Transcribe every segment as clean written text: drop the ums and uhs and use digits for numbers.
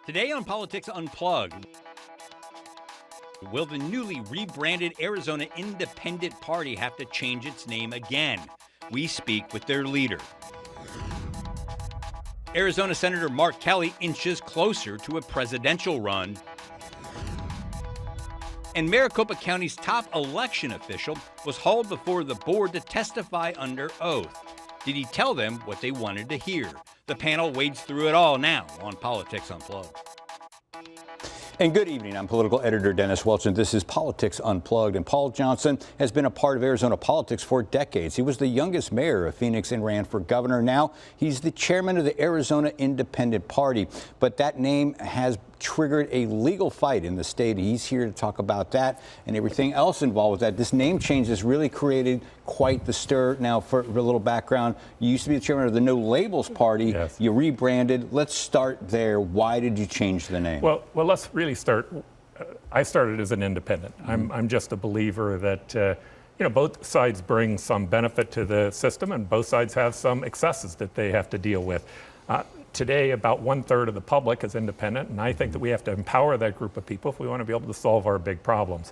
Today on Politics Unplugged, will the newly rebranded Arizona Independent Party have to change its name again? We speak with their leader. Arizona Senator Mark Kelly inches closer to a presidential run. And Maricopa County's top election official was hauled before the board to testify under oath. Did he tell them what they wanted to hear? The panel wades through it all now on Politics Unplugged. And good evening. I'm political editor Dennis Welch, and this is Politics Unplugged. And Paul Johnson has been a part of Arizona politics for decades. He was the youngest mayor of Phoenix and ran for governor. Now he's the chairman of the Arizona Independent Party. But that name has triggered a legal fight in the state. He's here to talk about that and everything else involved with that. This name change has really created quite the stir. Now, for a little background, you used to be the chairman of the No Labels Party. Yes. You rebranded. Let's start there. Why did you change the name? Well, let's really start. I started as an independent. I'm just a believer that both sides bring some benefit to the system, and both sides have some excesses that they have to deal with. Today, about 1/3 of the public is independent, and I think that we have to empower that group of people if we want to be able to solve our big problems.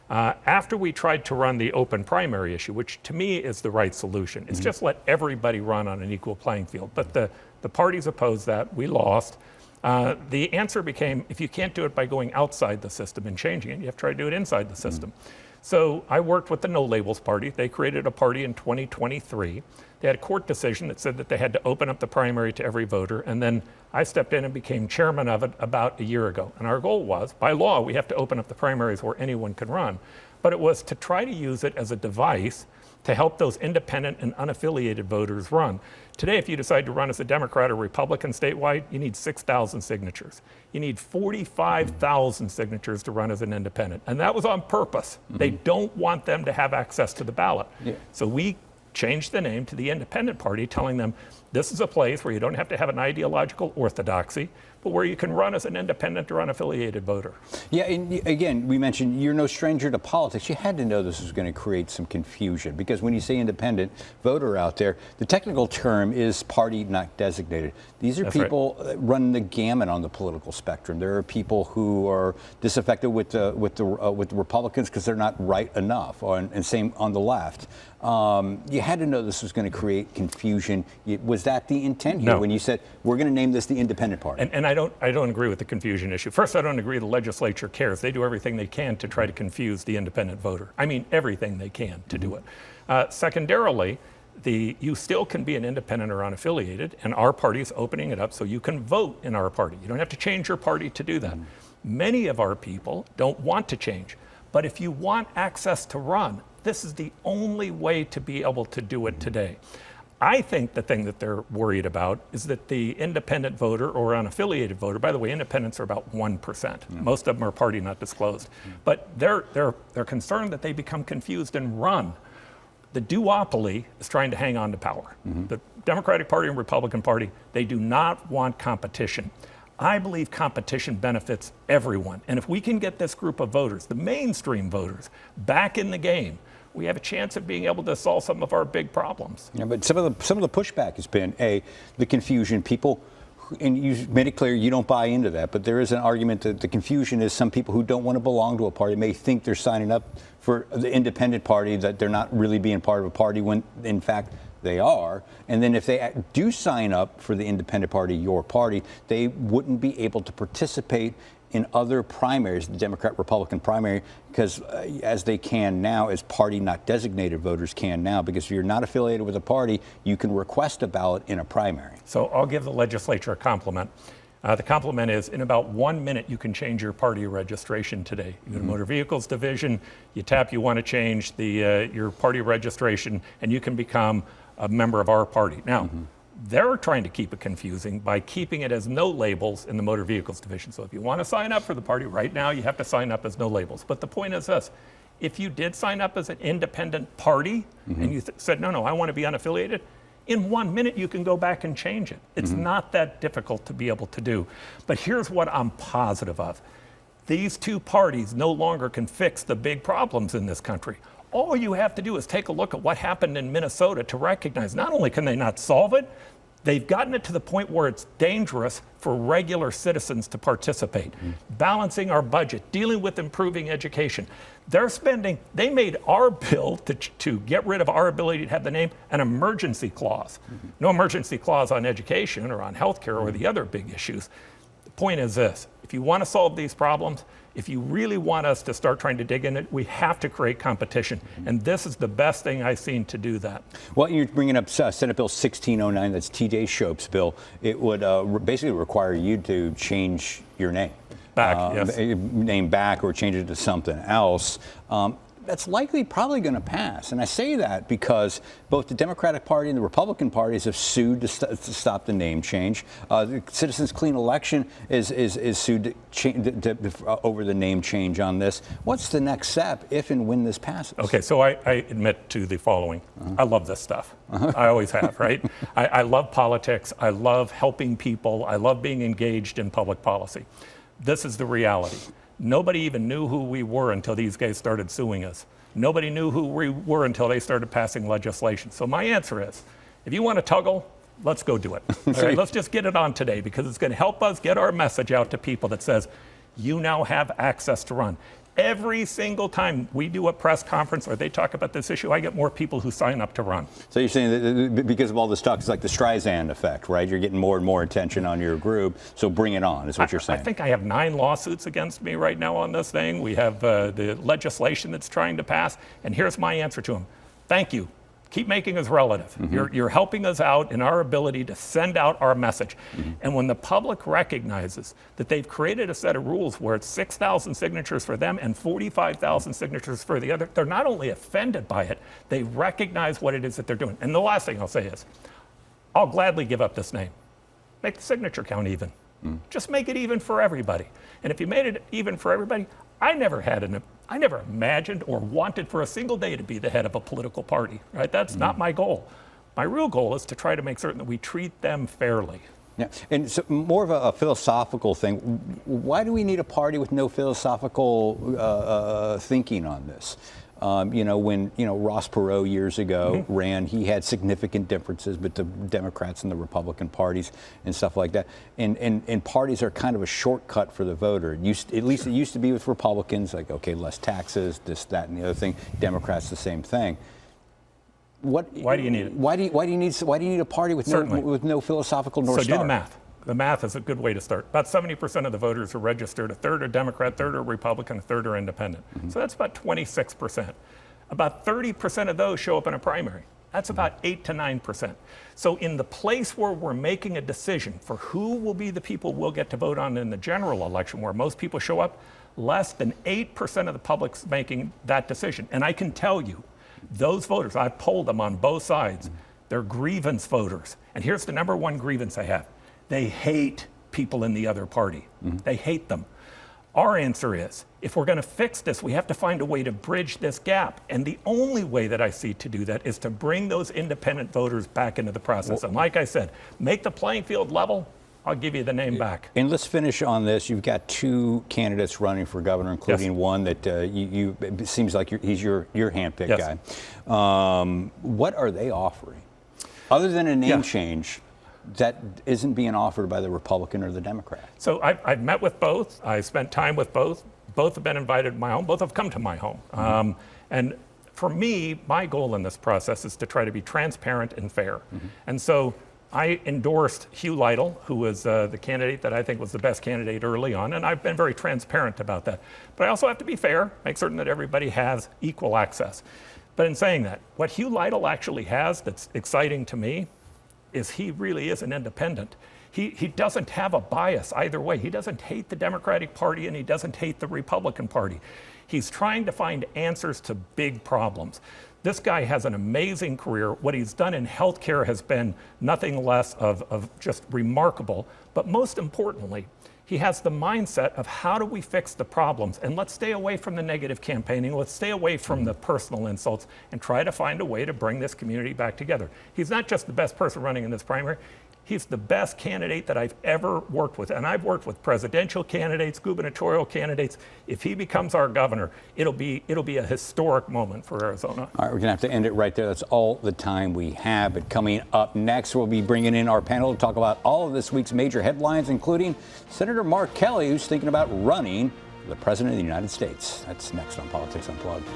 After we tried to run the open primary issue, which to me is the right solution, it's just let everybody run on an equal playing field. But the parties opposed that. We lost. The answer became, if you can't do it by going outside the system and changing it, you have to try to do it inside the system. So I worked with the No Labels Party. They created a party in 2023. They had a court decision that said that they had to open up the primary to every voter. And then I stepped in and became chairman of it about a year ago. And our goal was, by law, we have to open up the primaries where anyone can run. But it was to try to use it as a device to help those independent and unaffiliated voters run. Today, if you decide to run as a Democrat or Republican statewide, you need 6,000 signatures. You need 45,000 signatures to run as an independent. And that was on purpose. They don't want them to have access to the ballot. So we changed the name to the Independent Party, telling them this is a place where you don't have to have an ideological orthodoxy, but where you can run as an independent or unaffiliated voter. Yeah, and again, we mentioned you're no stranger to politics. You had to know this was going to create some confusion, because when you say independent voter out there, the technical term is party not designated. These are people that run the gamut on the political spectrum. There are people who are disaffected with the Republicans because they're not right enough, and same on the left. You had to know this was going to create confusion. Was that the intent here when you said we're going to name this the Independent Party? And I don't agree with the confusion issue. First, I don't agree the legislature cares. They do everything they can to try to confuse the independent voter. I mean, everything they can to do it. Secondarily, you still can be an independent or unaffiliated, and our party is opening it up so you can vote in our party. You don't have to change your party to do that. Many of our people don't want to change, but if you want access to run, this is the only way to be able to do it today. I think the thing that they're worried about is that the independent voter or unaffiliated voter, by the way, independents are about 1%. Most of them are party not disclosed. But they're concerned that they become confused and run. The duopoly is trying to hang on to power. The Democratic Party and Republican Party, they do not want competition. I believe competition benefits everyone. And if we can get this group of voters, the mainstream voters, back in the game, we have a chance of being able to solve some of our big problems. Yeah, but some of the pushback has been the confusion. People, and you made it clear you don't buy into that, but there is an argument that the confusion is some people who don't want to belong to a party may think they're signing up for the Independent Party, that they're not really being part of a party when in fact they are. And then if they do sign up for the Independent Party, your party, they wouldn't be able to participate in other primaries, the Democrat-Republican primary, because as they can now, as party not designated voters can now, because if you're not affiliated with a party, you can request a ballot in a primary. So I'll give the legislature a compliment. The compliment is, in about 1 minute, you can change your party registration today. You go to Motor Vehicles Division, you tap you want to change your party registration, and you can become a member of our party. Now, they're trying to keep it confusing by keeping it as no labels in the Motor Vehicles Division. So if you want to sign up for the party right now, you have to sign up as no labels. But the point is this: if you did sign up as an independent party and you said, no, I want to be unaffiliated, in 1 minute you can go back and change it. It's not that difficult to be able to do. But here's what I'm positive of. These two parties no longer can fix the big problems in this country. All you have to do is take a look at what happened in Minnesota to recognize not only can they not solve it, They've gotten it to the point where it's dangerous for regular citizens to participate. Balancing our budget, dealing with improving education. They made our bill to get rid of our ability to have the name an emergency clause. No emergency clause on education or on healthcare or the other big issues. The point is this, if you want to solve these problems, if you really want us to start trying to dig in it, we have to create competition. And this is the best thing I've seen to do that. Well, you're bringing up Senate Bill 1609, that's T.J. Shope's bill. It would basically require you to change your name. Back, yes. Name back or change it to something else. That's probably going to pass. And I say that because both the Democratic Party and the Republican parties have sued to stop the name change. The Citizens Clean Election is sued over the name change on this. What's the next step if and when this passes? Okay, so I admit to the following. I love this stuff. I always have, right? I love politics. I love helping people. I love being engaged in public policy. This is the reality. Nobody even knew who we were until these guys started suing us. Nobody knew who we were until they started passing legislation. So my answer is, if you want to toggle, let's go do it. All right, let's just get it on today because it's going to help us get our message out to people that says, you now have access to run. Every single time we do a press conference or they talk about this issue, I get more people who sign up to run. So you're saying that because of all this talk, it's like the Streisand effect, right? You're getting more and more attention on your group, so bring it on, is what you're saying. I think I have 9 lawsuits against me right now on this thing. We have the legislation that's trying to pass, and here's my answer to them. Thank you. Keep making us relative. You're helping us out in our ability to send out our message. And when the public recognizes that they've created a set of rules where it's 6,000 signatures for them and 45,000 signatures for the other, they're not only offended by it, they recognize what it is that they're doing. And the last thing I'll say is, I'll gladly give up this name. Make the signature count even. Just make it even for everybody. And if you made it even for everybody, I never imagined or wanted for a single day to be the head of a political party, right? That's not my goal. My real goal is to try to make certain that we treat them fairly. Yeah, and so more of a philosophical thing. Why do we need a party with no philosophical thinking on this? When Ross Perot years ago ran, he had significant differences with the Democrats and the Republican parties and stuff like that. And parties are kind of a shortcut for the voter. At least it used to be with Republicans, like, okay, less taxes, this, that, and the other thing. Democrats, the same thing. Why do you need it? Why do you need a party with no philosophical North Star? So do the math. The math is a good way to start. About 70% of the voters are registered. A third are Democrat, a third are Republican, a third are independent. So that's about 26%. About 30% of those show up in a primary. That's about 8 to 9%. So in the place where we're making a decision for who will be the people we'll get to vote on in the general election, where most people show up, less than 8% of the public's making that decision. And I can tell you, those voters, I've polled them on both sides, they're grievance voters. And here's the number one grievance I have. They hate people in the other party. They hate them. Our answer is, if we're going to fix this, we have to find a way to bridge this gap. And the only way that I see to do that is to bring those independent voters back into the process. And like I said, make the playing field level. I'll give you the name back. And let's finish on this. You've got 2 candidates running for governor, including one that it seems like he's your handpicked guy. What are they offering? Other than a name change, that isn't being offered by the Republican or the Democrat. So I've met with both. I spent time with both. Both have been invited to my home. Both have come to my home. And for me, my goal in this process is to try to be transparent and fair. And so I endorsed Hugh Lidle, who was the candidate that I think was the best candidate early on, and I've been very transparent about that. But I also have to be fair, make certain that everybody has equal access. But in saying that, what Hugh Lidle actually has that's exciting to me is he really is an independent. He doesn't have a bias either way. He doesn't hate the Democratic Party and he doesn't hate the Republican Party. He's trying to find answers to big problems. This guy has an amazing career. What he's done in healthcare has been nothing less of just remarkable. But most importantly, he has the mindset of how do we fix the problems? And let's stay away from the negative campaigning. Let's stay away from the personal insults and try to find a way to bring this community back together. He's not just the best person running in this primary. He's the best candidate that I've ever worked with. And I've worked with presidential candidates, gubernatorial candidates. If he becomes our governor, it'll be a historic moment for Arizona. All right, we're going to have to end it right there. That's all the time we have. But coming up next, we'll be bringing in our panel to talk about all of this week's major headlines, including Senator Mark Kelly, who's thinking about running for the President of the United States. That's next on Politics Unplugged.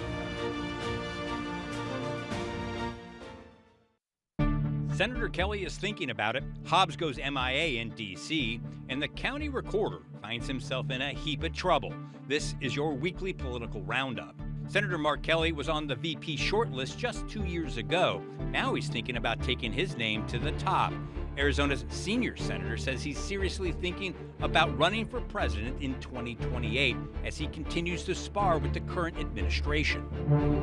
Senator Kelly is thinking about it. Hobbs goes MIA in D.C., and the county recorder finds himself in a heap of trouble. This is your weekly political roundup. Senator Mark Kelly was on the VP shortlist just 2 years ago. Now he's thinking about taking his name to the top. Arizona's senior senator says he's seriously thinking about running for president in 2028 as he continues to spar with the current administration.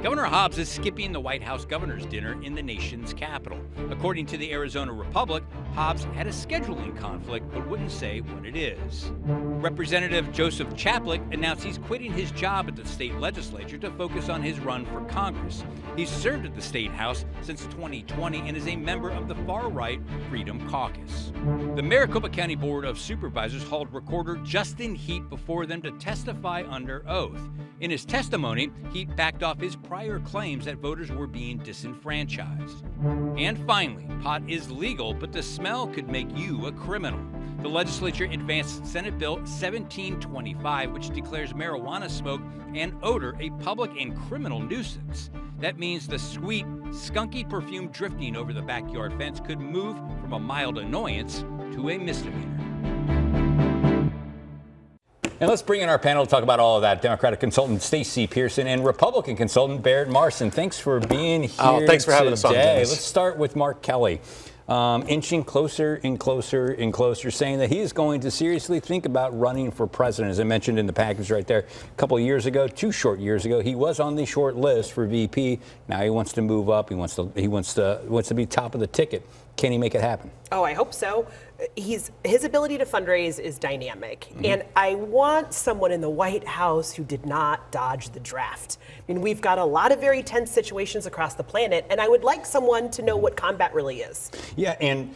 Governor Hobbs is skipping the White House governor's dinner in the nation's capital. According to the Arizona Republic, Hobbs had a scheduling conflict but wouldn't say what it is. Representative Joseph Chaplain announced he's quitting his job at the state legislature to focus on his run for Congress. He's served at the state house since 2020 and is a member of the far-right Freedom Caucus. The Maricopa County Board of Supervisors hauled Recorder Justin Heap before them to testify under oath. In his testimony, Heap backed off his prior claims that voters were being disenfranchised. And finally, pot is legal, but the smell could make you a criminal. The legislature advanced Senate Bill 1725, which declares marijuana smoke and odor a public and criminal nuisance. That means the sweet, skunky perfume drifting over the backyard fence could move from a mild annoyance to a misdemeanor. And let's bring in our panel to talk about all of that. Democratic consultant Stacy Pearson and Republican consultant Barrett Marson. Thanks for being here thanks for having us on, Dennis. Let's start with Mark Kelly. Inching closer and closer and closer, saying that he is going to seriously think about running for president. As I mentioned in the package right there, a couple of years ago, 2 short years ago, he was on the short list for VP. Now he wants to move up. He wants to be top of the ticket. Can he make it happen? Oh, I hope so. His ability to fundraise is dynamic. And I want someone in the White House who did not dodge the draft. I mean, we've got a lot of very tense situations across the planet, and I would like someone to know what combat really is. Yeah, and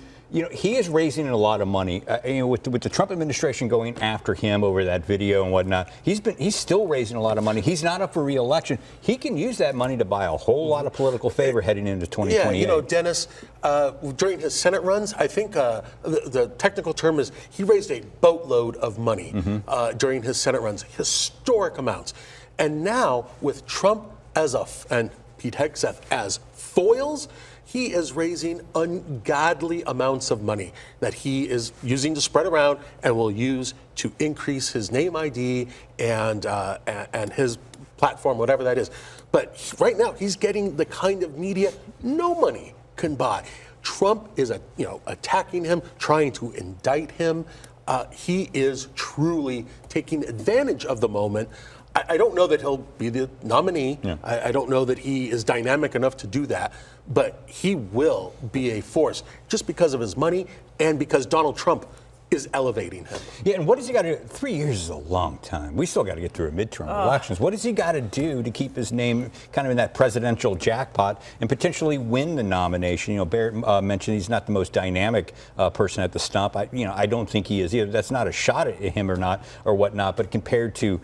he is raising a lot of money. With the Trump administration going after him over that video and whatnot, he's still raising a lot of money. He's not up for re-election. He can use that money to buy a whole lot of political favor heading into 2028. Yeah, Dennis, during his Senate runs, I think the technical term is he raised a boatload of money during his Senate runs, historic amounts. And now with Trump and Pete Hegseth as foils, he is raising ungodly amounts of money that he is using to spread around and will use to increase his name ID and his platform, whatever that is. But right now, he's getting the kind of media no money can buy. Trump is attacking him, trying to indict him. He is truly taking advantage of the moment. I don't know that he'll be the nominee. Yeah. I don't know that he is dynamic enough to do that, but he will be a force just because of his money and because Donald Trump is elevating him. Yeah, and what does he got to do? 3 years is a long time. We still got to get through a midterm elections. What does he got to do to keep his name kind of in that presidential jackpot and potentially win the nomination? Barrett mentioned he's not the most dynamic person at the stump. I don't think he is either. That's not a shot at him or whatnot, but compared to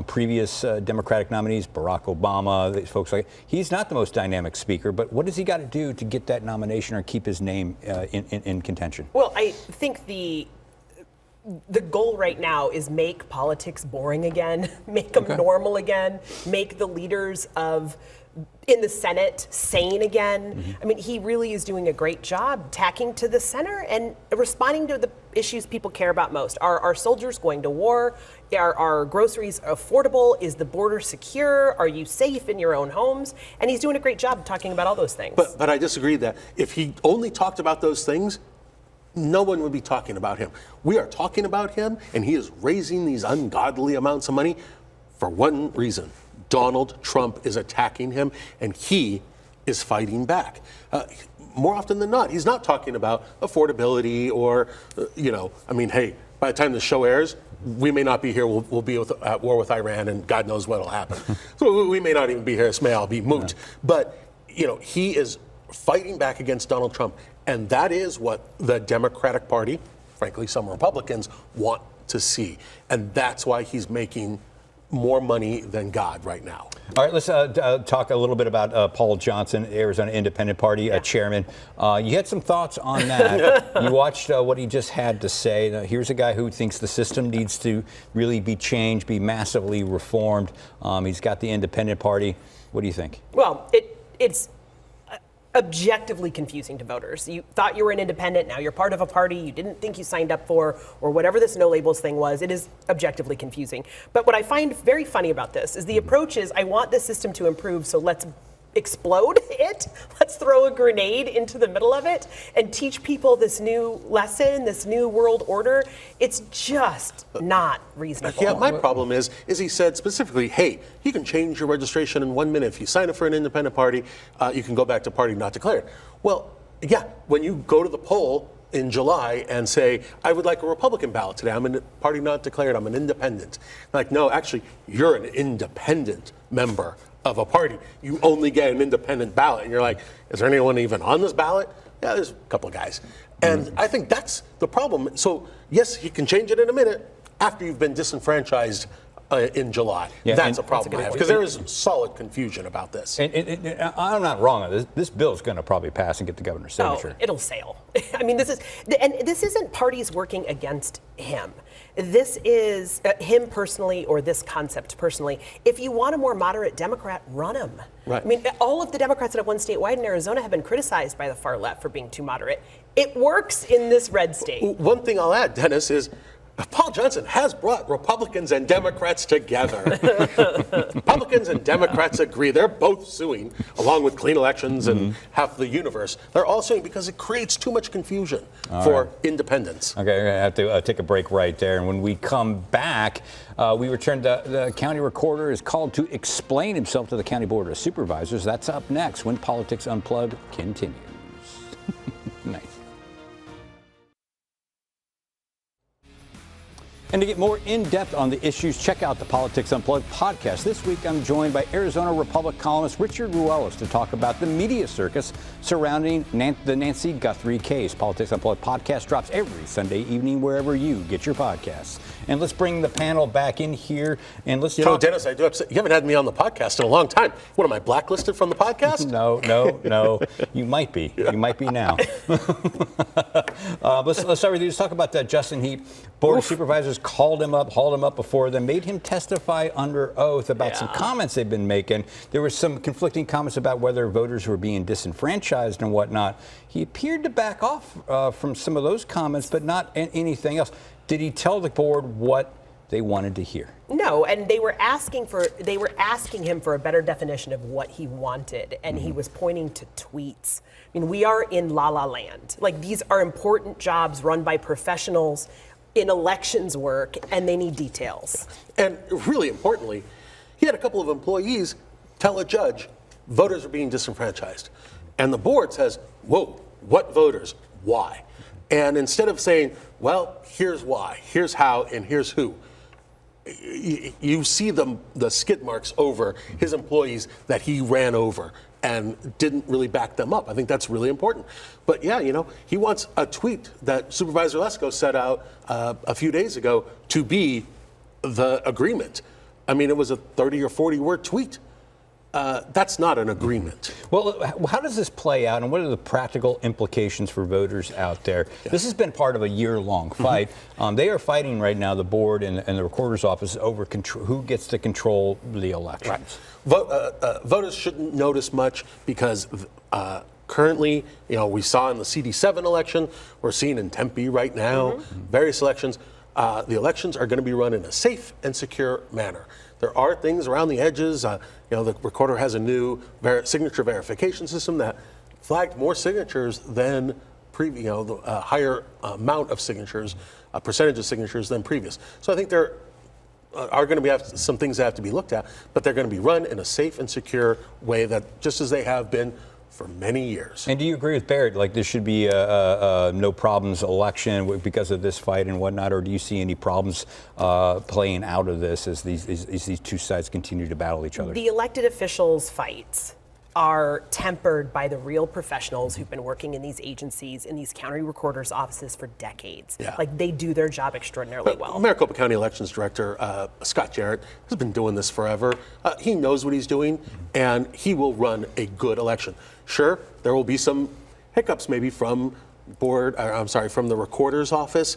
previous Democratic nominees, Barack Obama, these folks he's not the most dynamic speaker. But what does he got to do to get that nomination or keep his name in contention? Well, I think the goal right now is make politics boring again, make them normal again, make the leaders in the Senate sane again. I mean, he really is doing a great job tacking to the center and responding to the issues people care about most. Are our soldiers going to war? Are our groceries affordable? Is the border secure? Are you safe in your own homes? And he's doing a great job talking about all those things. But I disagree that if he only talked about those things, no one would be talking about him. We are talking about him, and he is raising these ungodly amounts of money for one reason. Donald Trump is attacking him, and he is fighting back. More often than not, he's not talking about affordability or, hey, by the time the show airs, we may not be here. We'll be at war with Iran, and God knows what will happen. So we may not even be here. This may all be moot. Yeah. But, he is fighting back against Donald Trump. And that is what the Democratic Party, frankly, some Republicans, want to see. And that's why he's making more money than God right now. All right, let's talk a little bit about Paul Johnson, Arizona Independent Party chairman. You had some thoughts on that. You watched what he just had to say. Now, here's a guy who thinks the system needs to really be changed, be massively reformed. He's got the Independent Party. What do you think? Well, it's objectively confusing to voters. You thought you were an independent, now you're part of a party you didn't think you signed up for, or whatever this no labels thing was. It is objectively confusing. But what I find very funny about this is the approach is, I want this system to improve, so let's explode it. Let's throw a grenade into the middle of it and teach people this new lesson, this new world order. It's just not reasonable. Yeah, my problem is he said specifically, hey, you can change your registration in 1 minute. If you sign up for an independent party, you can go back to party not declared. Well, yeah, when you go to the poll in July and say, I would like a Republican ballot today, I'm a party not declared, I'm an independent. Like, no, actually, you're an independent member of a party. You only get an independent ballot. And you're like, is there anyone even on this ballot? Yeah, there's a couple of guys. And I think that's the problem. So, yes, he can change it in a minute after you've been disenfranchised in July. Yeah, that's a problem I have, because there is solid confusion about this. And I'm not wrong on this. This bill is going to probably pass and get the governor's signature. Oh, it'll sail. I mean, this isn't parties working against him. This is him personally, or this concept personally. If you want a more moderate Democrat, run him. Right. I mean, all of the Democrats that have won statewide in Arizona have been criticized by the far left for being too moderate. It works in this red state. One thing I'll add, Dennis, is Paul Johnson has brought Republicans and Democrats together. Republicans and Democrats agree. They're both suing, along with clean elections and half the universe. They're all suing because it creates too much confusion for independents. Okay, we're going to have to take a break right there. And when we come back, we return to the County Recorder is called to explain himself to the County Board of Supervisors. That's up next when Politics Unplugged continues. Nice. And to get more in-depth on the issues, check out the Politics Unplugged podcast. This week, I'm joined by Arizona Republic columnist Richard Ruelas to talk about the media circus surrounding the Nancy Guthrie case. Politics Unplugged podcast drops every Sunday evening wherever you get your podcasts. And let's bring the panel back in here and let's talk. You know, Dennis, I do upset. You haven't had me on the podcast in a long time. What, am I blacklisted from the podcast? No. You might be. Yeah. You might be now. Let's start with you. Let's talk about Justin Heap. Board of Supervisors hauled him up before them, made him testify under oath about some comments they've been making. There were some conflicting comments about whether voters were being disenfranchised and whatnot. He appeared to back off from some of those comments, but not anything else. Did he tell the board what they wanted to hear? No, and they were asking him for a better definition of what he wanted, and he was pointing to tweets. I mean, we are in la la land. Like, these are important jobs run by professionals in elections work, and they need details. And really importantly, he had a couple of employees tell a judge voters are being disenfranchised. And the board says, whoa, what voters? Why? And instead of saying, well, here's why, here's how, and here's who, you see the skid marks over his employees that he ran over and didn't really back them up. I think that's really important. But yeah, you know, he wants a tweet that Supervisor Lesko set out a few days ago to be the agreement. I mean, it was a 30 or 40 word tweet. That's not an agreement. Well, how does this play out, and what are the practical implications for voters out there? Yeah. This has been part of a year-long fight. They are fighting right now, the board and the recorder's office, over who gets to control the elections. Right. Voters shouldn't notice much because currently, you know, we saw in the CD7 election, we're seeing in Tempe right now, various elections. The elections are going to be run in a safe and secure manner. There are things around the edges. You know, the recorder has a new signature verification system that flagged more signatures than previous. You know, the higher amount of signatures, percentage of signatures than previous. So I think there are going to be some things that have to be looked at, but they're going to be run in a safe and secure way, that just as they have been for many years. And do you agree with Barrett? Like, this should be a no problems election because of this fight and whatnot, or do you see any problems playing out of this as these two sides continue to battle each other? The elected officials' fights are tempered by the real professionals who've been working in these agencies, in these county recorders' offices for decades. Yeah. Like, they do their job extraordinarily well. Maricopa County Elections Director Scott Jarrett has been doing this forever. He knows what he's doing, and he will run a good election. Sure, there will be some hiccups maybe from from the recorder's office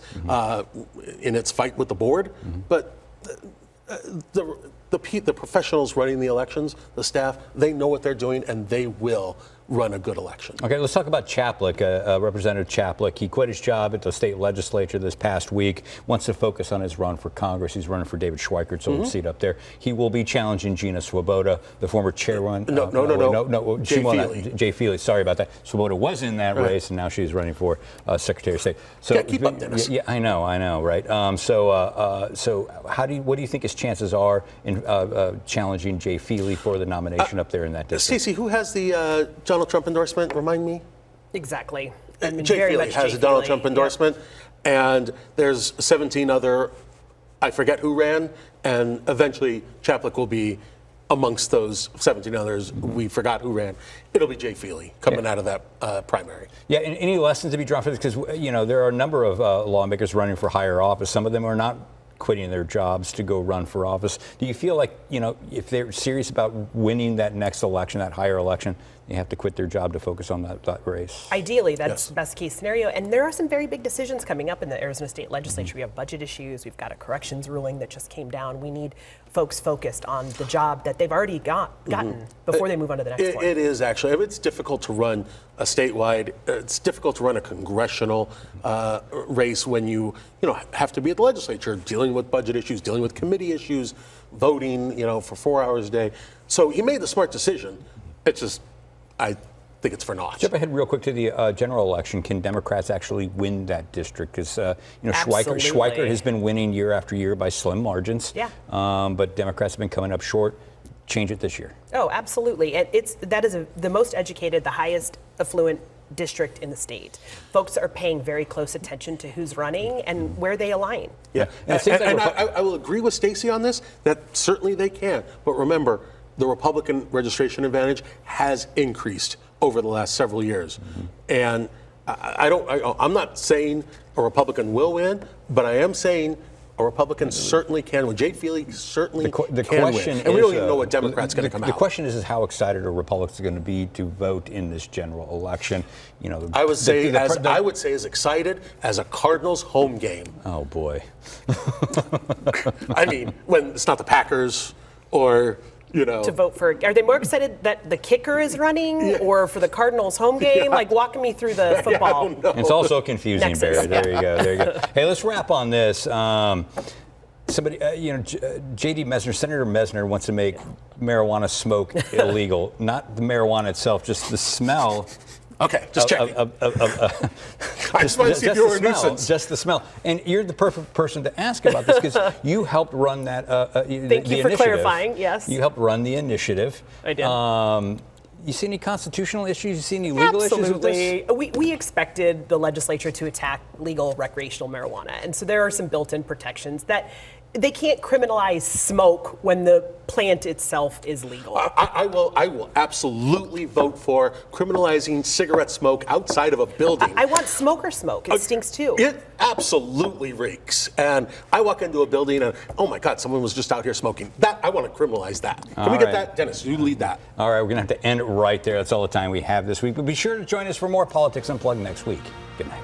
in its fight with the board, but the professionals running the elections, the staff, they know what they're doing, and they will run a good election. Okay, let's talk about Chaplick, Representative Chaplick. He quit his job at the state legislature this past week, wants to focus on his run for Congress. He's running for David Schweikert's old seat up there. He will be challenging Gina Swoboda, the former chairwoman. No, Jay Feely, sorry about that. Swoboda was in that race, and now she's running for Secretary of State. So keep up, Dennis. Yeah, I know, right? So what do you think his chances are in challenging Jay Feely for the nomination up there in that district? Stacy, who has the Donald Trump endorsement? Remind me. Exactly. I mean, Jay very Feely much has Jay a Donald Feely. Trump endorsement, and there's 17 other, I forget who ran, and eventually Chaplick will be amongst those 17 others. We forgot who ran. It'll be Jay Feely coming out of that primary. Yeah, and any lessons to be drawn for this? Because, there are a number of lawmakers running for higher office. Some of them are not quitting their jobs to go run for office. Do you feel like, if they're serious about winning that next election, that higher election, they have to quit their job to focus on that race? Ideally, that's the best case scenario. And there are some very big decisions coming up in the Arizona State Legislature. We have budget issues. We've got a corrections ruling that just came down. We need folks focused on the job that they've already gotten before they move on to the next one. It is actually. I mean, it's difficult to run a statewide. It's difficult to run a congressional race when you have to be at the legislature, dealing with budget issues, dealing with committee issues, voting, for 4 hours a day. So he made the smart decision. It's just, I think it's for naught. Jump ahead real quick to the general election. Can Democrats actually win that district? Because Schweikert has been winning year after year by slim margins. Yeah. But Democrats have been coming up short. Change it this year. Oh, absolutely. And that is the most educated, the highest affluent district in the state. Folks are paying very close attention to who's running and where they align. Yeah, and I will agree with Stacy on this, that certainly they can. But remember, the Republican registration advantage has increased over the last several years. And I'm not saying a Republican will win, but I am saying a Republican certainly can win. Jay Feely certainly can win. And we don't even know what Democrat's going to come out. The question is how excited are Republicans going to be to vote in this general election? I would say as excited as a Cardinals home game. Oh boy. I mean, when it's not the Packers or to vote for. Are they more excited that the kicker is running or for the Cardinals home game? Like, walking me through the football. I don't know. It's also confusing, Barrett. There you go. Hey, let's wrap on this. Somebody, J.D. Mesner, Senator Mesner wants to make marijuana smoke illegal. Not the marijuana itself, just the smell. Okay, just checking. I just want to see if you're a nuisance. Just the smell. And you're the perfect person to ask about this because you helped run that Thank you for clarifying, yes. You helped run the initiative. I did. You see any constitutional issues? You see any legal issues with this? We expected the legislature to attack legal recreational marijuana. And so there are some built-in protections that they can't criminalize smoke when the plant itself is legal. I will absolutely vote for criminalizing cigarette smoke outside of a building. I want smoker smoke. It stinks too. It absolutely reeks. And I walk into a building and, oh my God, someone was just out here smoking. I want to criminalize that. Can we get that? Dennis, you lead that. All right, we're going to have to end it right there. That's all the time we have this week. But be sure to join us for more Politics Unplugged next week. Good night.